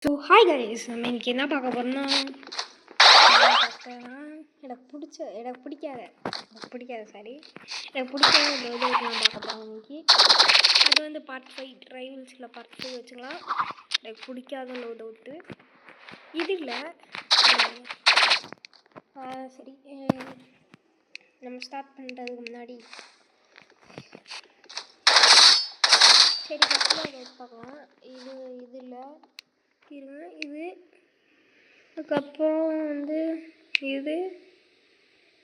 So hi guys, நம்ம இன்னைக்கு என்ன பார்க்க போகிறோம்னா எனக்கு பிடிக்காத சாரி எனக்கு பிடிக்காத லோடு நான் பார்க்க போகிறோம் இன்னைக்கு. அது வந்து பார்ட் 5 ட்ரைவல்ஸில் பார்ட் 5 வச்சுக்கலாம். எனக்கு பிடிக்காத லோடு அவுட்டு இது இல்லை. சரி, நம்ம ஸ்டார்ட் பண்ணுறதுக்கு முன்னாடி சரி ஃபஸ்ட்டில் அதை பார்க்கலாம். இது இல்லை இருங்க, இது அதுக்கப்புறம் வந்து இது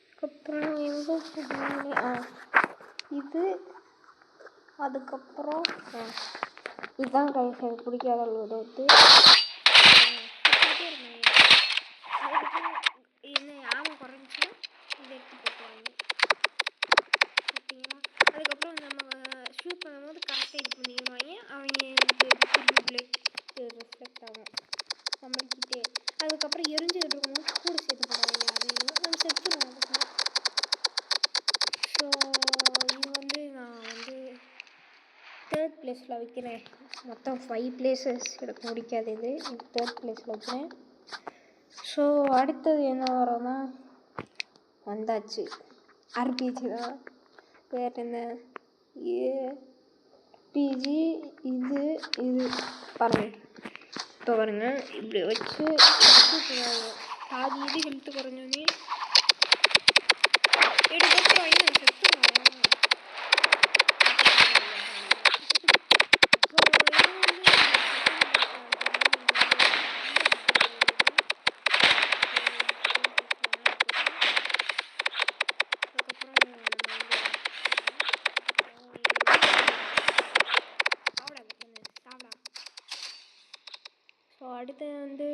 அதுக்கப்புறம் எங்கே இது அதுக்கப்புறம் இதுதான் கைஸ் எனக்கு பிடிக்காத லோடு வந்து என்ன ஆமாம் குறைஞ்சிச்சுன்னா இதை எடுத்து போட்டுருவாங்க ஓகேங்களா. அதுக்கப்புறம் நம்ம ஷூட் பண்ணும்போது கரெக்டாக இது பண்ணிடுவாங்க. அவங்க பிளட் ரிஃப்ளெக்ட் ஆகும் நம்மள்கிட்டே. அதுக்கப்புறம் எரிஞ்சுக்கிட்டு இருக்கும்போது கூட சேர்த்து போடுவாங்க, அதையும் நம்ம செத்துருவோம். ஸோ இது வந்து நான் வந்து 3rd பிளேஸில் வைக்கிறேன். மொத்தம் 5 பிளேசஸ் எனக்கு பிடிக்காது, இது 3rd பிளேஸில் வைக்கிறேன். ஸோ அடுத்தது என்ன வரோன்னா வந்தாச்சு ஆர்பிஜி தான். வேறு என்ன ஏபிஜி இது பாருங்கள். இப்போ பாருங்க, இப்படி வச்சு பாதி இது ஹெல்த்து குறைஞ்சோன்னே எடுத்து வாங்கி நான் செத்துருவேன். ஸோ அடுத்து வந்து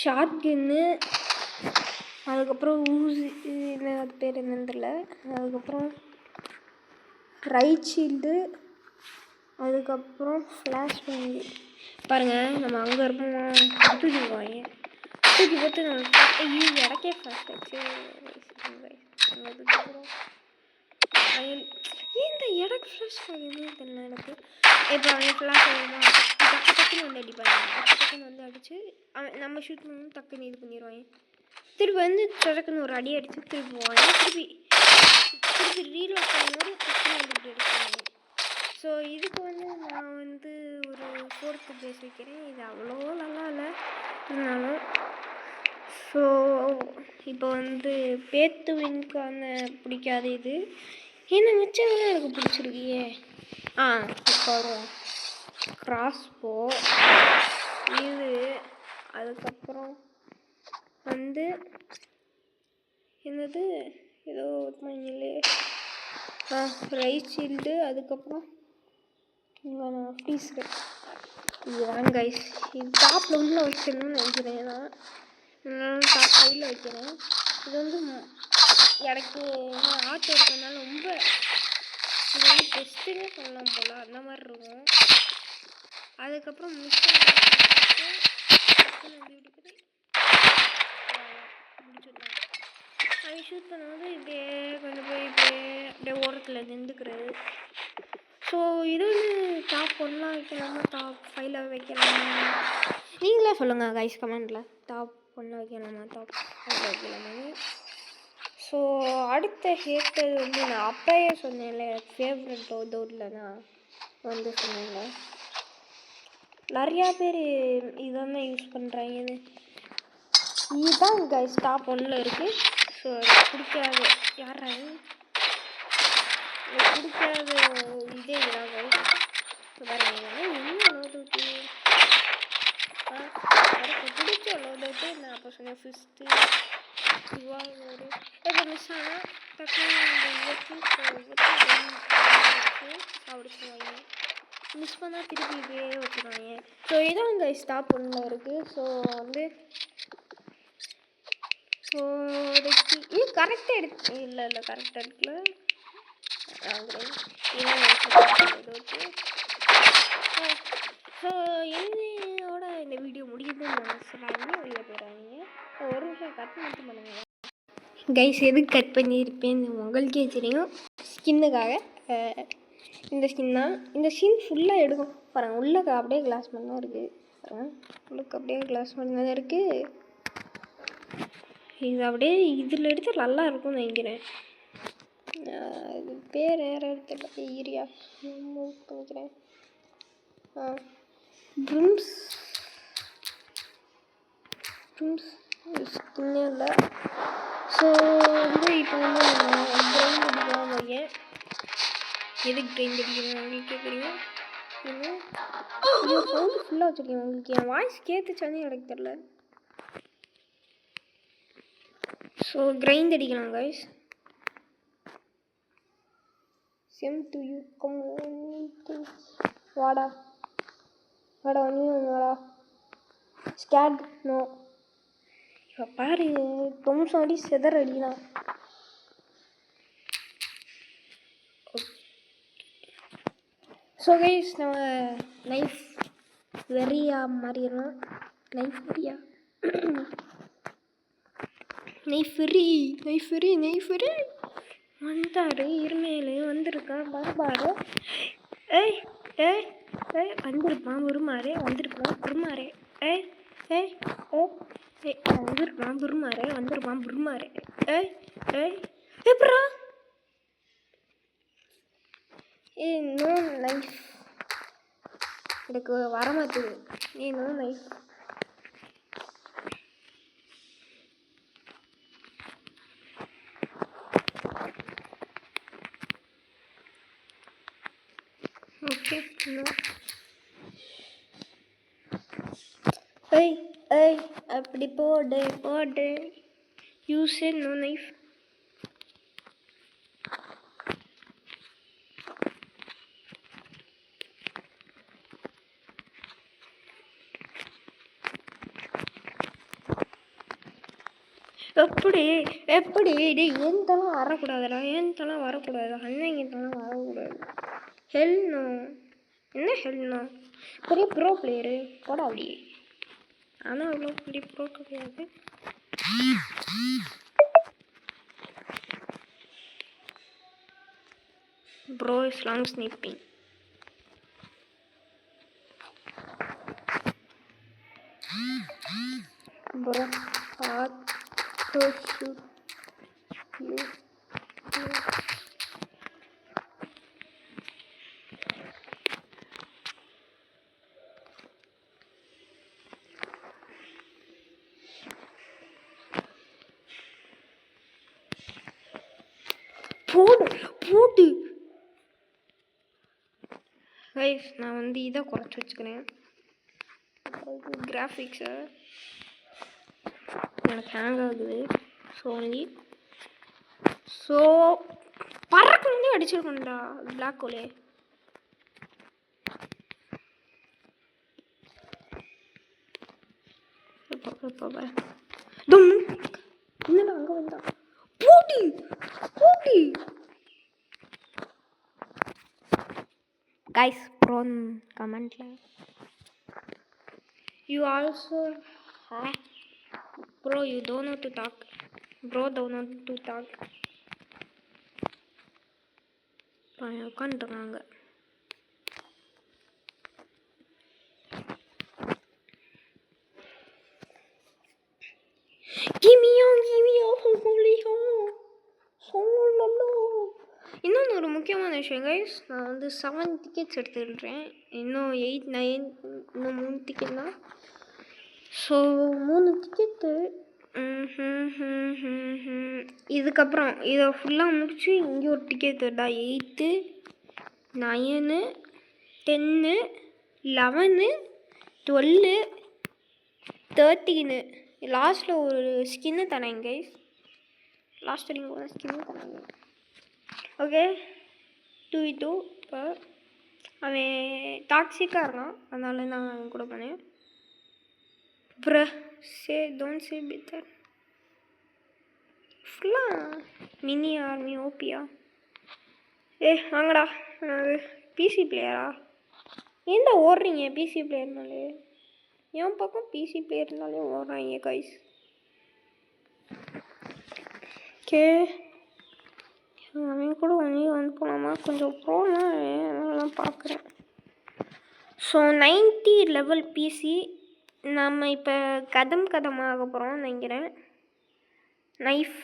ஷார்ட் கன்னு, அதுக்கப்புறம் ஊசி, அது பேர் என்னன்னு தெரியல. அதுக்கப்புறம் ரைட் ஷீல்டு, அதுக்கப்புறம் ஃப்ளாஷ் பேங்கு. பாருங்கள், நம்ம அங்கே இருப்போம் தூக்கிடுவாங்க. தூக்கி போட்டு நம்ம இடக்கே ஃப்ளாஷ் ஆச்சு. இந்த இடக்கு ஃப்ளாஷ் ஆகுதுன்னு தெரியல எனக்கு. இப்போ அவங்க ஃப்ளாஷ் ஆகுதுதான் டக்குன்னு வந்து அடிப்பாங்க. டக்குன்னு வந்து அடித்து நம்ம ஷூட் பண்ணி டக்குன்னு இது பண்ணிடுவாங்க. திருப்பி வந்து டக்குன்னு ஒரு அடி அடித்து திருப்பி போவாங்க. திருப்பி ரீலோட் பண்ணும்போது டக்குன்னு வந்து இப்படி எடுப்பாங்க. ஸோ இதுக்கு வந்து நான் வந்து ஒரு 4th பிளேஸ் வைக்கிறேன். இது அவ்வளோ நல்லா இல்லை இருந்தாலும். ஸோ இப்போ வந்து பேத்துவின்கான பிடிக்காத இது என்ன மிச்சம்லாம் எனக்கு பிடிச்சிருக்கியே. இப்போ வரும் கிராஸ்போ இது, அதுக்கப்புறம் வந்து என்னது ஏதோ இல்லையே ரைட் ஷீல்டு, அதுக்கப்புறம் ஃப்ரீஸ் இதுதான் கைஸ். இது டாப்பில் உள்ள வைக்கணும்னு நினைக்கிறேன். நான் டாப் 5ல் வைக்கிறேன். இது வந்து எனக்கு ஆட்டோ இருக்கிறதுனால ரொம்ப இது வந்து பெஸ்ட்டுன்னு சொல்லலாம் போல், அந்த மாதிரி இருக்கும். அதுக்கப்புறம் முடிச்சிடலாம். அதை ஷூட் பண்ணும்போது இப்படியே கொண்டு போய் அப்படியே ஓரத்தில் நின்றுக்கிறது. ஸோ இது வந்து டாப் 1ல் வைக்கலாமா டாப் 5ல் வைக்கலாமா நீங்களே சொல்லுங்கள் கைஸ் கமெண்டில். டாப் 1ல் வைக்கலாமா டாப் 5ல் வைக்கலாமா. ஸோ அடுத்த ஹேட்டது வந்து நான் அப்போயே சொன்னேன்ல, ஃபேவரட் லோடில் நான் வந்து சொன்னேன்ல, நிறையா பேர் இதான் யூஸ் பண்ணுறாங்கன்னு. இதுதான் கைஸ் டாப் 1ல் இருக்குது. ஸோ எனக்கு பிடிக்காது யாராவது எனக்கு பிடிக்காத இதே இதுதான் கைஸ். பாருங்க, என்ன லோடு எனக்கு பிடிச்ச லோடு நான் அப்போ சொன்னேன். ஃபிஸ்ட்டு லோடு இப்போ மிஸ் ஆனால் சாப்பிடுவாங்க. மிஸ் பண்ணால் திருப்பி இப்படியே வச்சுருவாங்க. ஸோ இதான் கைஸ் டாப் 1ல் இருக்குது. ஸோ வந்து ஸோ கரெக்டாக எடுத்து இல்லை கரெக்டாக எடுக்கல. ஸோ என்னோட இந்த வீடியோ முடியுதுன்னு நினச்சிடாங்க, வெளியே போகிறாங்க. ஒரு நிமிஷம் கட் மட்டும் பண்ணுங்க கைஸ். எதுக்கு கட் பண்ணியிருப்பேன்னு உங்களுக்கே தெரியும், ஸ்கின்னுக்காக. இந்த ஸ்கின் தான். இந்த ஸ்கின் ஃபுல்லாக எடுக்கும் பாருங்கள். உள்ளே அப்படியே கிளாஸ் பண்ணி தான் இருக்குது பாருங்கள். உள்ளுக்கு அப்படியே கிளாஸ் பண்ணி தான் இருக்குது. இது அப்படியே இதில் எடுத்து நல்லா இருக்கும்னு நினைக்கிறேன். இது பேர் வேறு இடத்துல ஏரியா நினைக்கிறேன். ட்ரிம்ஸ் ஸ்கின்னே இல்லை. ஸோ வந்து இப்போ வந்து கிரைண்ட் அடிக்கலாம் வையன். எதுக்கு கிரைண்ட் அடிக்கணும் உங்களுக்கு கேட்குறீங்க? இது சவுண்டு ஃபுல்லாக வச்சுருக்கேன். உங்களுக்கு என் வாய்ஸ் கேட்டுச்சானே எனக்கு தெரில. ஸோ கிரைண்ட் அடிக்கலாம் guys. Same to you come வாடா நீ வாடா. ஸ்கேட் நோ. இப்போ பாரு தொம்சம் அடி செதற அடிக்கலாம். ஸோ கைஸ் நம்ம நைஃப் வெறியா மாறிடலாம். நைஃப் வெறி வந்தாரு. இருமையிலே வந்திருக்கான் பாரு. ஏய் வந்திருப்பான் பெருமாறே. வந்திருப்பான் பெருமாறே. எப்படா நோ நைஃப் எனக்கு வரமாட்டுது. No knife. Okay no. அப்படி போடு. Use no knife. எப்படி ஏன்தெல்லாம் வரக்கூடாதுடா. அண்ணன் வரக்கூடாது. ஹெல்னோ என்ன ஹெல்னோ? பெரிய ப்ரோ பிளேயரு போடா அப்படியே. ஆனால் அவ்வளோ பெரிய ப்ரோ கிடையாது. Bro is long sniping. Bro to shoot you. போடு கைஸ். நான் வந்து இதை குறைச்சி வச்சுக்கிறேன். கிராஃபிக்ஸை எனக்கு ஹேங் ஆகுது. ஸோ பறக்க வந்து அடிச்சிருக்கோண்டா பிளாக் ஹோலே. என்னடா அங்கே வந்தா? போட்டி கைஸ் ப்ரோன் கமெண்ட்ல you also bro you don't know to talk. உட்காந்துருக்காங்க. இன்னொன்று ஒரு முக்கியமான விஷயம் கைஸ். நான் வந்து 7 டிக்கெட்ஸ் எடுத்துக்கிட்டேன். இன்னும் 8 9 இன்னும் 3 டிக்கெட் தான். So 3 ticket. இதுக்கப்புறம் இதை ஃபுல்லாக முடிச்சு இங்கே ஒரு டிக்கெட் வருதா? 8 9 10 11 12 13 லாஸ்ட்டில் ஒரு ஸ்கின்னு தராங்க கைஸ். லாஸ்ட் வரைக்கும் ஒரு ஸ்கின்னு தராங்க. Okay 2v2. இப்போ அவன் டாக்ஸிக்காக இருக்கான், அதனால நான் அவன் கூட பண்ணேன். don't say bitter. ஃபுல்லாக மினி ஆர்மி ஓபியா. வாங்கடா. பிசி பிளேயரா? ஏன்டா ஓடுறீங்க? பிசி பிளேயர்னாலே என் பக்கம் பிசி பிளேயர்னாலே ஓடுறாங்க கைஸ். ஓகே அவன் கூட வந்து போகலாமா? கொஞ்சம் போகலாம். தான் பார்க்குறேன். ஸோ 90 லெவல் பிசி நம்ம இப்போ கதமாக போகிறோம்னு நினைக்கிறேன். நைஃப்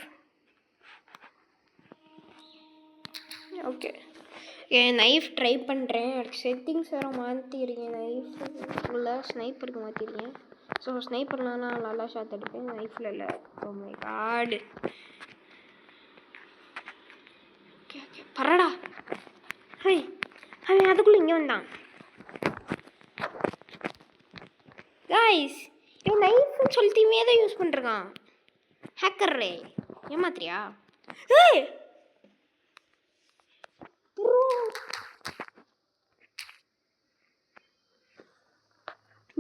ஓகே நைஃப் ட்ரை பண்ணுறேன். அதுக்கு செட்டிங்ஸ் வேறு மாற்றிருக்கேன். நைஃப் உள்ள ஸ்னைப்பருக்கு மாற்றிருக்கேன். ஸோ ஸ்னைப்பர்லாம் நான் நல்லா ஷாட் அடிப்பேன், நைஃப்பில் இல்லை. Oh my god. Okay okay பரடா. ஹை அவன் அதுக்குள்ளே இங்கே வந்தான். கைஸ் இவன் நைஃப்னு சொல்லிட்டு இவன் தான் யூஸ் பண்ணிருக்கான். ஹேக்கர் ரே ஏமாத்திரியா? ஏய்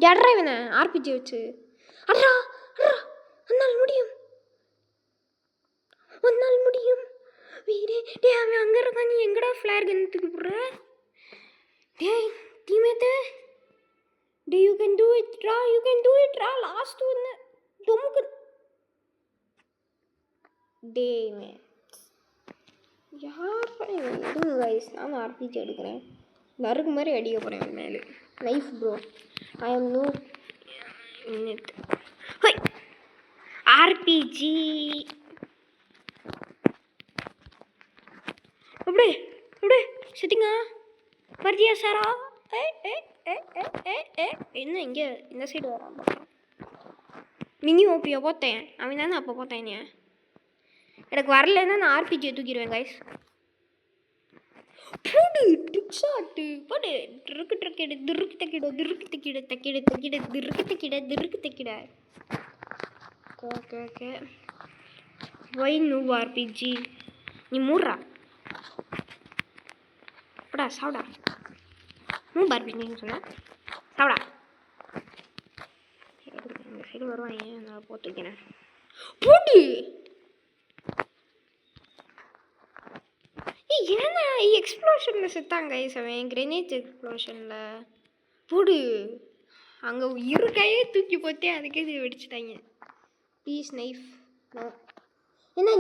ஜட்ரா இவனை ஆர்பிஜி வச்சு அட்ரா அட்ரா ஒன்னால் முடியும் ஒன்னால் முடியும் வீரே. டே அவன் அங்கே இருக்கான், நீ எங்கடா ஃப்ளேர் கன் தூக்கி போடுற? டேய் டீமேட்டு, டே யூ கேன் டூ இட் ரா, யூ கேன் டூ இட் ரா. லாஸ்ட் ஒன்று தொமுக்கு. டே மே யார் எடுங்க கைஸ், நான் ஆர்பிஜி எடுக்கிறேன். நறுக்கு மாதிரி அடிக்க போகிறேன் மேலே. Knife bro I am know it. Hi RPG அப்படியே அப்படியே செட்டிங்கா மர்ஜியா சாரா. ஏ ஏ ஏ ஏ ஏ ஏ என்ன இங்கே இந்த சைடு வரான். மினி ஓபியை போத்தேன் அவன் தானே அப்போ போத்தேன். எனக்கு வரலன்னா நான் ஆர்பிஜியை தூக்கிடுவேன் கைஸ். போடு ட்ரிக் ஷாட்டு போடு. ட்ருக்கு ட்ரக்கிடு திருக்கு தக்கிட திருக்கு தக்கிட தக்கிட தக்கிட திருக்கு தக்கிட திருக்கு தக்கிட. ஓகே ஓகே ஒய் நூ ஆர்பிஜி நீ மூடுறா போடா சாப்பிடா. மூ ஆர்பிஜின்னு சொன்ன சாப்பிடா. இந்த சைடு வருவான், நான் போட்டு வைக்கிறேன். போடு ஏன்னா எக்ஸ்ப்ளோஷனில் செத்தாங்க அவன், கிரெனேட் எக்ஸ்ப்ளோஷனில். போடு அங்கே இருக்கையே தூக்கி போத்தே அதுக்கே இது வெடிச்சிட்டாங்க. பீஸ் நைஃப் ஏன்னா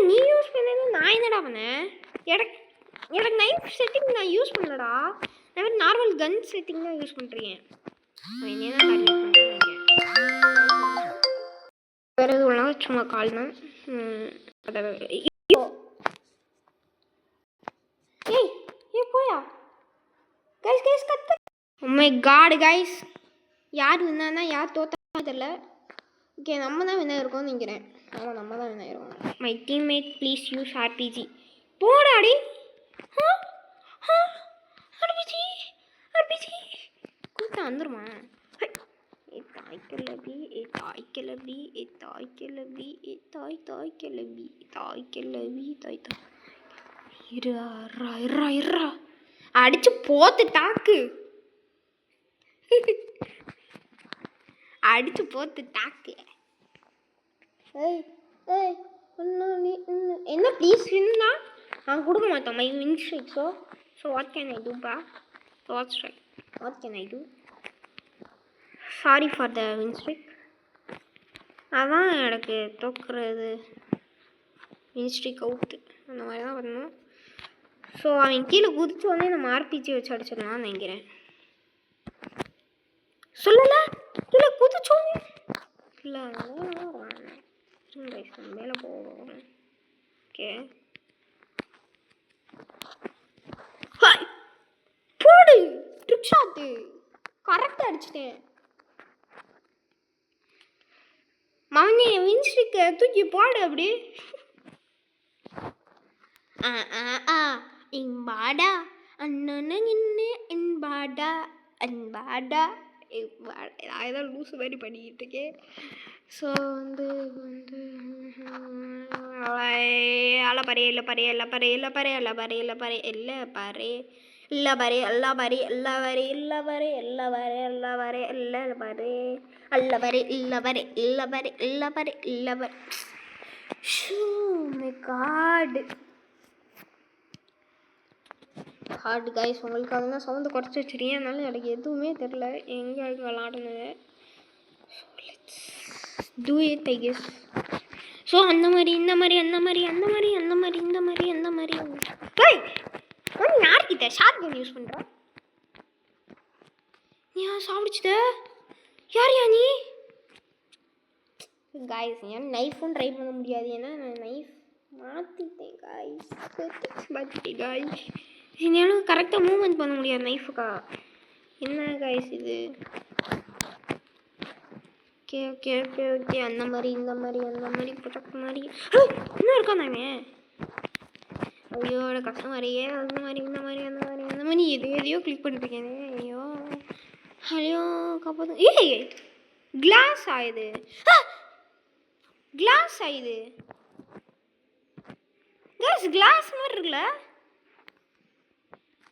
நீ யூஸ் பண்ணது நான் என்னடா பண்ணேன்? எனக்கு எனக்கு நைஃப் செட்டிங் நான் யூஸ் பண்ணலடா. நான் நார்மல் கன் செட்டிங் தான் யூஸ் பண்ணுறேன். என்ன வேறு எதுவும் இல்லைனா சும்மா கால் தான். ஏய் ஏ போயா கைஸ் கைஸ் கத்து. ஓ மை காட் கைஸ், யார் வின்னா யார் தோத்தா தெரியல. ஓகே நம்ம தான் வின்னா இருக்கோம்னு நினைக்கிறேன். ஆமாம் நம்ம தான் வின்னா இருக்கோம். My teammate please use RPG. போடாடி ஆர்பிஜி ஆர்பிஜி கூட்டா வந்துருமா? தாய்க்கிழவி தாய் கிளவி தாய் கிளவி தாய் தாய் கிளவி தாய் கிளவி தாய் தாய். இருறா இருறா இருறா அடிச்சு போத்து டாக்கு. அடிச்சு போத்து டாக்கு. ஏய் ஏய் என்ன ப்ளீஸ் வின்னா நான் கொடுக்க மாட்டோம். My win strike. So what can I do பா? What can I do? Sorry for the win streak. அதான் எனக்கு தோக்குறது வின் ஸ்ட்ரிக் அவுட்டு அந்த மாதிரி தான் பண்ணணும். ஸோ அவன் கீழே குதிச்சு வந்து நம்ம ஆர்பிஜி வச்சு அடிச்சிடலாம்னு நினைக்கிறேன். சொல்லலை கீழே குதிச்சோன்னு இல்லை மேலே போவோம். ஓகே போடு ட்ரிக் ஷாட்டு கரெக்டாக அடிச்சிட்டேன். மவனே வின்ஸ்ட்ரிக்க தூக்கி போடு அப்படி. இம்பாடா அண்ணன் என்ன என்பாடா அன்பாடா நான் ஏதாவது லூஸு மாதிரி பண்ணிக்கிட்டு இருக்கேன். ஸோ வந்து அல்ல பரே இல்லை பரே இல்லை பரே இல்லை பரே அல்ல பரே இல்லை பரே இல்லை பரே இல்லை பரே எல்லா பரே எல்லா வரை இல்லை வரை எல்லா வரை எல்லா வரை இல்லை பரே அல்ல வரை இல்லை வரை இல்லை வரை இல்லை வரை இல்லை வரை. மை காடு ஹார்ட் கைஸ், உங்களுக்காக தான் சவுண்டு குறைச்சி வச்சுருக்கேன். அதனால எனக்கு எதுவுமே தெரில எங்கே விளாடுனது. Do it I guess. So அந்த மாதிரி இந்த மாதிரி அந்த மாதிரி அந்த மாதிரி அந்த மாதிரி இந்த மாதிரி அந்த மாதிரி பண்ணிட்ட ஷார்ட் கன் யூஸ் பண்ணுற நீ சாப்பிடுச்சுத யார் யா நீ காய்ஸ் ஏன் நைஃபும் ட்ரை பண்ண முடியாது ஏன்னா நான் நைஃப் மாற்றிட்டேன் காய்ஸ் மாற்றிட்டேன் காய்ஸ் என்னால் கரெக்டாக மூவ்மெண்ட் பண்ண முடியாது நைஃபுக்கா என்ன காய்ஸ் இது ஓகே ஓகே ஓகே ஓகே அந்த மாதிரி இந்த மாதிரி அந்த மாதிரி ப்ரொடக்ட் மாதிரி இன்னும் இருக்கான் ஐயோ கஷ்டம் மாதிரியே அந்த மாதிரி இந்த மாதிரி அந்த மாதிரி அந்த மாதிரி எதையோ கிளிக் பண்ணிட்டுருக்கேன் ஐயோ ஐயோ காப்பாற்று ஏய் கிளாஸ் ஆயுது கிளாஸ் ஆயுது கேஸ் கிளாஸ் மாதிரி இருக்குல்ல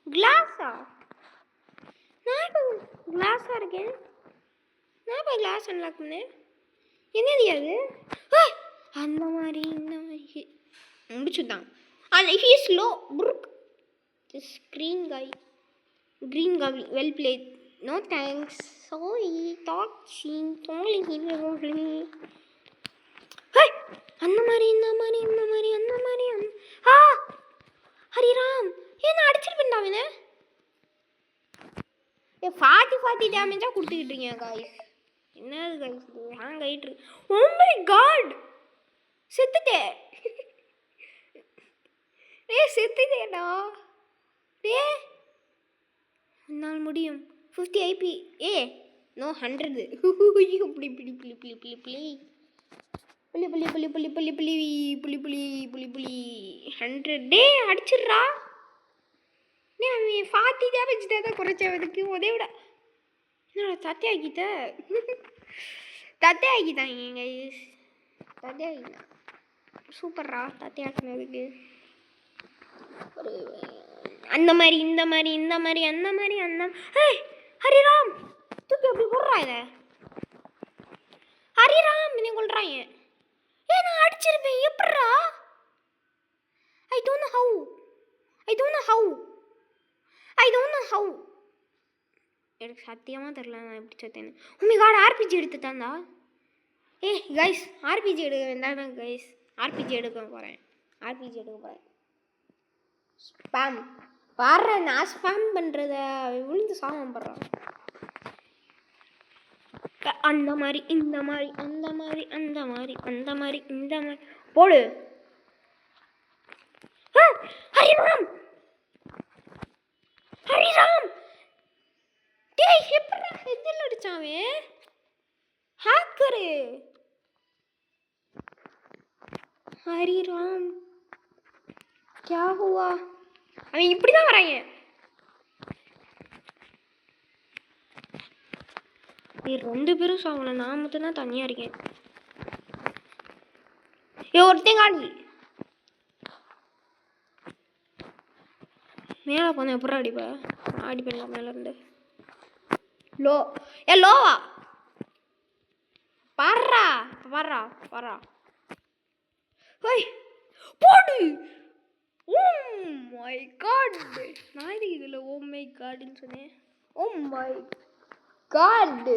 கிளாஸா நான் இப்போ கிளாஸாக இருக்கேன் நான் இப்போ கிளாஸ் அன்லாக் பண்ணேன் என்னது அது அந்த மாதிரி இந்த மாதிரி முடிச்சுதான் he is low brook this green guy well played no thanks sorry talking only அந்த மாதிரி இந்த மாதிரி இந்த மாதிரி அந்த மாதிரி ஹரிராம் நான் அடிச்சிருப்பேன்டா அவனை 40 டேமேஜாக கொடுத்துக்கிட்டு இருக்கேன் காய்ஸ் என்னது காய்ஸ் இது ஹேங் ஆகிட்டு இருக்கு ஓ மை காட் செத்துட்டேன் செத்துட்டேடா என்னால் முடியும் 50 IP நோ 100 புளி புளி புளி புளி புளி புளி புளி புளி புளி புளி புளி புளி புளி புளி புளி புளி 100 அடிச்சிடுறா அவன் 40 டேமேஜ் தான் குறைச்சவதுக்கு உதவிட என்னோட தத்தை ஆக்கிட்டாங்க தத்தை ஆக்கிட்டான் சூப்பர்ரா தத்தை ஆக்கினதுக்கு ஒரு அந்த மாதிரி இந்த மாதிரி இந்த மாதிரி அந்த மாதிரி அந்த ஹரிராம் தூக்கி அப்படி போடுறா இதை ஹரிராம் என்ன கொள்றாங்க நான் அடிச்சிருப்பேன் எப்படா ஐ டோன்ட் நோ ஹவு எனக்கு சத்தியமாக தெரில நான் எப்படி செத்தேன்னு உண்மை கார்டு ஆர்பிஜி எடுத்து தாண்டா கைஸ் ஆர்பிஜி எடுக்க வேண்டாம் கைஸ் ஆர்பிஜி எடுக்க போகிறேன் ஸ்பேம் பாடுறேன் நான் ஸ்பேம் பண்ணுறத விழுந்து சாமம் படுறான் அந்த மாதிரி இந்த மாதிரி அந்த மாதிரி அந்த மாதிரி அந்த மாதிரி இந்த மாதிரி போடு ஹரிராம் டேய் எப்படா ஹெட்ல அடிச்சாவே ஹேக்கரு ஹரிராம் क्या हुआ அவன் இப்படி தான் வராங்க நீ 2 பேரும் சாவல நான் மட்டும் தான் தனியா இருக்கேன் ஒருத்தங்க மேலே போன எப்படா அடிப்பேன் மேலே இருந்து லோவா பாடுறா போடு ஓ மை காட் நான் இது இதில் ஓ மை காட்னு சொன்னேன் ஓ மை காட்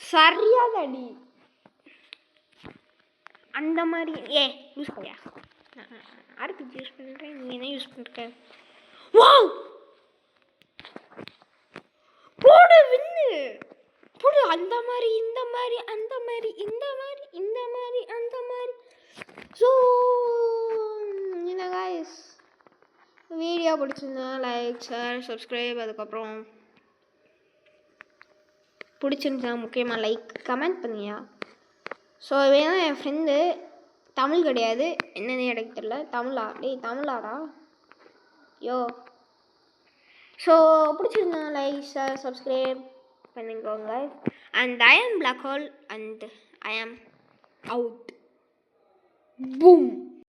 சரியாக அடி அந்த மாதிரி யூஸ் பண்ணியா ஆர்பிஜி யூஸ் பண்ணுறேன் நீ என்ன யூஸ் பண்ணுற வாவ் போடு வின்னு போடு அந்த மாதிரி இந்த மாதிரி அந்த மாதிரி இந்த மாதிரி இந்த மாதிரி அந்த மாதிரி ஸோ என்ன காய்ஸ் வீடியோ பிடிச்சிருந்தா லைக் ஷேர் சப்ஸ்கிரைப் அதுக்கப்புறம் பிடிச்சிருந்தா முக்கியமாக லைக் கமெண்ட் பண்ணியா ஸோ வேணா என் ஃப்ரெண்டு தமிழ் கிடையாது என்னன்னு எனக்கு தெரியல தமிழாடா யோ ஸோ பிடிச்சிருந்தா லைக் ஷேர் சப்ஸ்கிரைப் பண்ணிக்கோங்க அண்ட் ஐ ஆம் பிளாக் ஹோல் அண்ட் ஐ ஆம் அவுட் பூம்